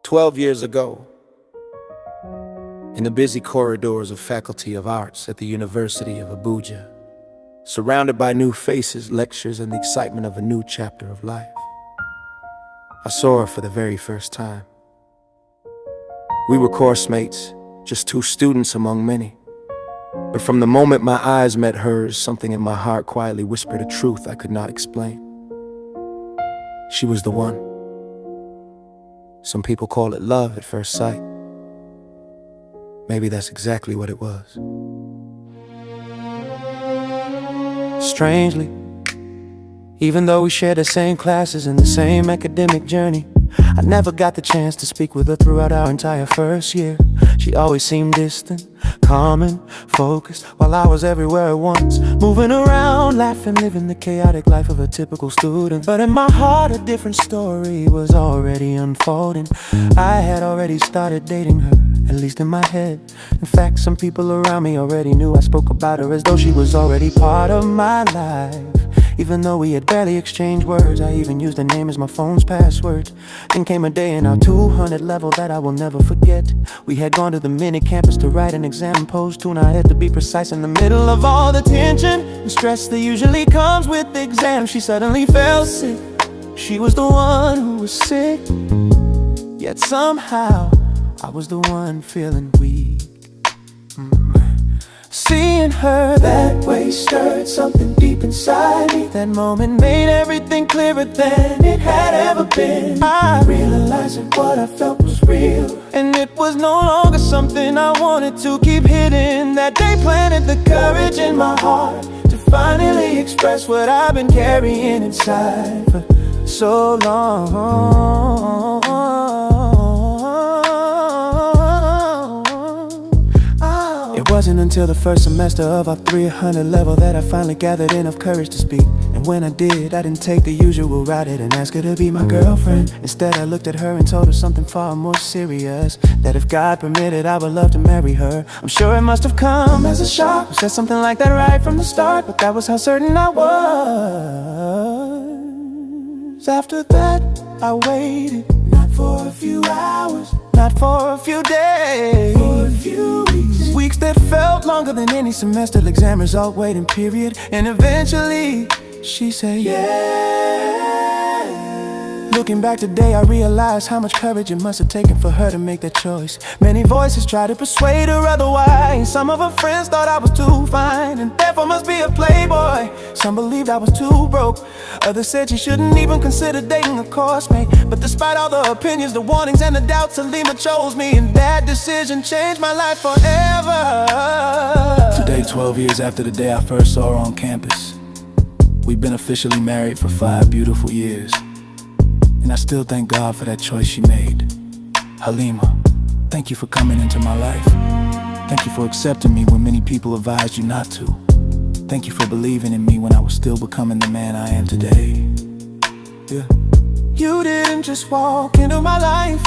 12 years ago, in the busy corridors of Faculty of Arts at the University of Abuja, surrounded by new faces, lectures, and the excitement of a new chapter of life, I saw her for the very first time. We were course mates, just two students among many. But from the moment my eyes met hers, something in my heart quietly whispered a truth I could not explain. She was the one. Some people call it love at first sight. Maybe that's exactly what it was. Strangely, even though we shared the same classes and the same academic journey, I never got the chance to speak with her throughout our entire first year. She always seemed distant, calm and focused, while I was everywhere at once, moving around, laughing, living the chaotic life of a typical student. But in my heart, a different story was already unfolding. I had already started dating her, at least in my head. In fact, some people around me already knew I spoke about her as though she was already part of my life. Even though we had barely exchanged words, I even used her name as my phone's password. Then came a day in our 200 level that I will never forget. We had gone to the mini campus to write an exam, posed to, and I had to be precise in the middle of all the tension and stress that usually comes with the exam. She suddenly fell sick. She was the one who was sick, yet somehow I was the one feeling weak. Seeing her that way stirred something deep inside me. That moment made everything clearer than it had ever been. I realized that what I felt was real, and it was no longer something I wanted to keep hidden. That day planted the courage in my heart to finally express what I've been carrying inside for so long. It wasn't until the first semester of our 300 level that I finally gathered enough courage to speak. And when I did, I didn't take the usual route and ask her to be my girlfriend. Instead, I looked at her and told her something far more serious, that if God permitted, I would love to marry her. I'm sure it must have come as a shock. I said something like that right from the start, but that was how certain I was. After that, I waited, not for a few hours, not for a few days, for a few weeks that felt longer than any semester exam result waiting period. And eventually she said yeah. Looking back today, I realized how much courage it must have taken for her to make that choice. Many voices tried to persuade her otherwise. Some of her friends thought I was too fine and therefore must be a playboy. Some believed I was too broke. Others said she shouldn't even consider dating a course mate. But despite all the opinions, the warnings, and the doubts, Halima chose me, and that decision changed my life forever. Today, 12 years after the day I first saw her on campus, we've been officially married for 5 beautiful years. And I still thank God for that choice she made. Halima, thank you for coming into my life. Thank you for accepting me when many people advised you not to. Thank you for believing in me when I was still becoming the man I am today. Yeah. You didn't just walk into my life,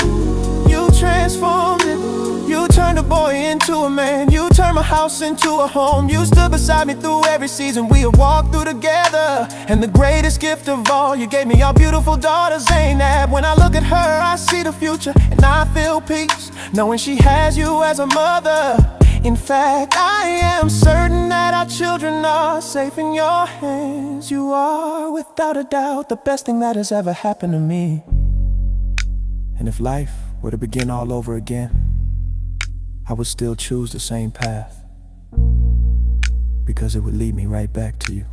you transformed it. You turned a boy into a man. You turned my house into a home. You stood beside me through every season we have walked through together. And the greatest gift of all, you gave me your beautiful daughter Zainab. When I look at her, I see the future and I feel peace, knowing she has you as a mother. In fact, I am certain that our children are safe in your hands. You are, without a doubt, the best thing that has ever happened to me. And if life were to begin all over again, I would still choose the same path, because it would lead me right back to you.